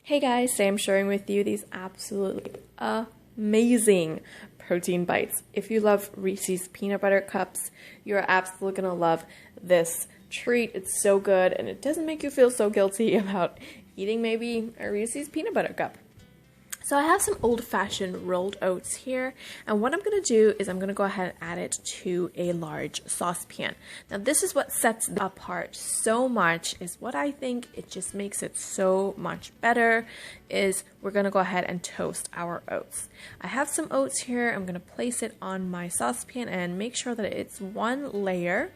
Hey guys, today I'm sharing with you these absolutely amazing protein bites. If you love Reese's peanut butter cups, you're absolutely gonna love this treat. It's so good and it doesn't make you feel so guilty about eating maybe a Reese's peanut butter cup. So I have some old-fashioned rolled oats here, and what I'm going to do is I'm going to go ahead and add it to a large saucepan. Now this is what sets it apart so much, is what I think it just makes it so much better, is we're going to go ahead and toast our oats. I have some oats here. I'm going to place it on my saucepan and make sure that it's one layer,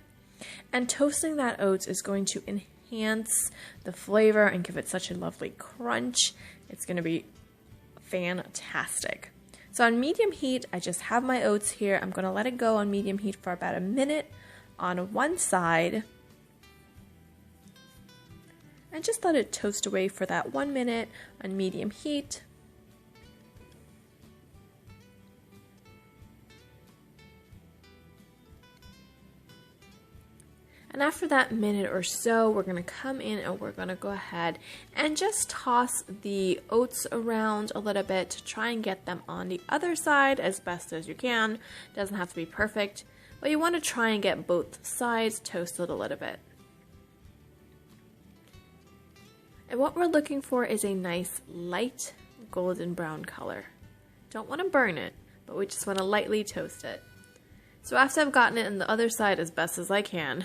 and toasting that oats is going to enhance the flavor and give it such a lovely crunch. It's going to be fantastic. So on medium heat, I just have my oats here. I'm going to let it go on medium heat for about a minute on one side and just let it toast away for that 1 minute on medium heat. And after that minute or so, we're going to come in and we're going to go ahead and just toss the oats around a little bit to try and get them on the other side as best as you can. Doesn't have to be perfect, but you want to try and get both sides toasted a little bit. And what we're looking for is a nice light golden brown color. Don't want to burn it, but we just want to lightly toast it. So after I've gotten it on the other side as best as I can,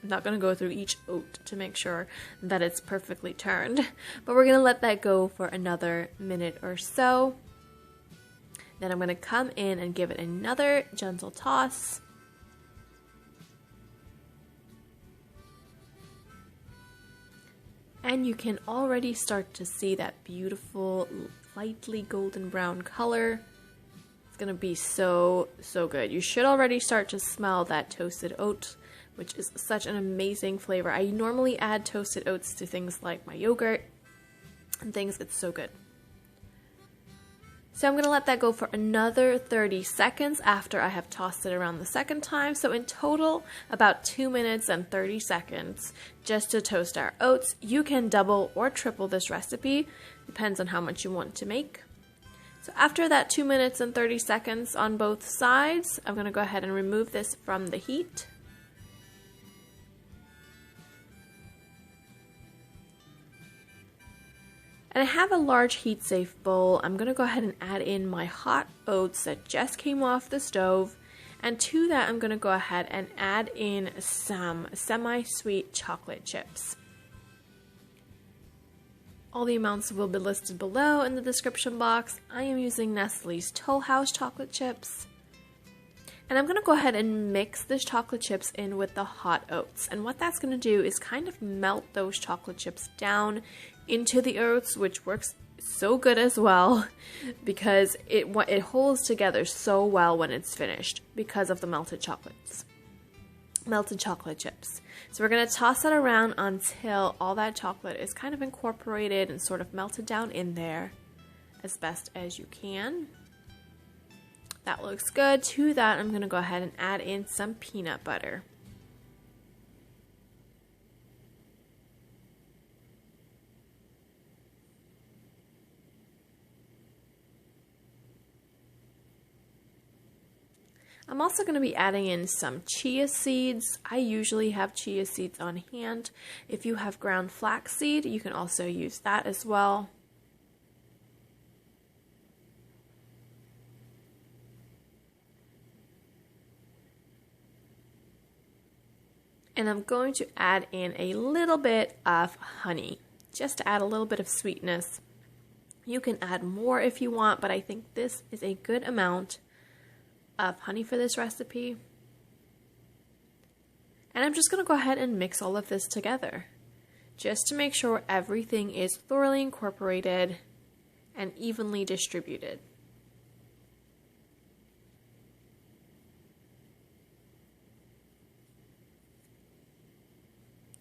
I'm not going to go through each oat to make sure that it's perfectly turned, but we're going to let that go for another minute or so. Then I'm going to come in and give it another gentle toss. And you can already start to see that beautiful, lightly golden brown color. It's going to be so good. You should already start to smell that toasted oat, which is such an amazing flavor. I normally add toasted oats to things like my yogurt and things. It's so good. So I'm going to let that go for another 30 seconds after I have tossed it around the second time. So in total, about 2 minutes and 30 seconds just to toast our oats. You can double or triple this recipe, depends on how much you want to make. So after that 2 minutes and 30 seconds on both sides, I'm going to go ahead and remove this from the heat. And I have a large heat-safe bowl. I'm going to go ahead and add in my hot oats that just came off the stove. And to that, I'm going to go ahead and add in some semi-sweet chocolate chips. All the amounts will be listed below in the description box. I am using Nestle's Toll House chocolate chips. And I'm going to go ahead and mix this chocolate chips in with the hot oats. And what that's going to do is kind of melt those chocolate chips down into the oats, which works so good as well because it holds together so well when it's finished because of the melted chocolate chips. So we're going to toss that around until all that chocolate is kind of incorporated and sort of melted down in there as best as you can. That looks good. To that, I'm going to go ahead and add in some peanut butter. I'm also going to be adding in some chia seeds. I usually have chia seeds on hand. If you have ground flax seed, you can also use that as well. And I'm going to add in a little bit of honey, just to add a little bit of sweetness. You can add more if you want, but I think this is a good amount of honey for this recipe. And I'm just going to go ahead and mix all of this together, just to make sure everything is thoroughly incorporated and evenly distributed.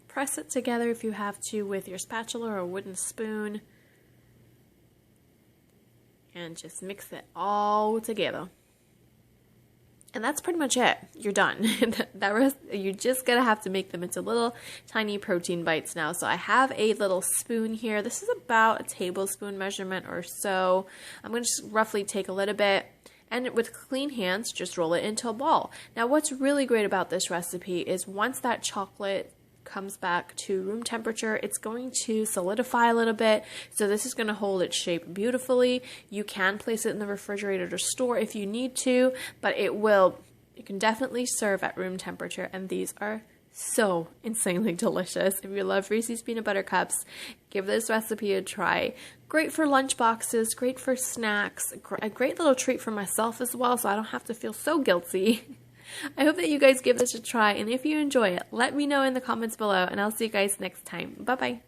Press it together if you have to with your spatula or a wooden spoon. And just mix it all together. And that's pretty much it. You're done. You're just going to have to make them into little tiny protein bites now. So I have a little spoon here. This is about a tablespoon measurement or so. I'm going to just roughly take a little bit and with clean hands, just roll it into a ball. Now, what's really great about this recipe is once that chocolate comes back to room temperature, it's going to solidify a little bit. So this is going to hold its shape beautifully. You can place it in the refrigerator to store if you need to, but you can definitely serve at room temperature. And these are so insanely delicious. If you love Reese's Peanut Butter Cups, give this recipe a try. Great for lunch boxes, great for snacks, a great little treat for myself as well, so I don't have to feel so guilty. I hope that you guys give this a try, and if you enjoy it, let me know in the comments below, and I'll see you guys next time. Bye-bye.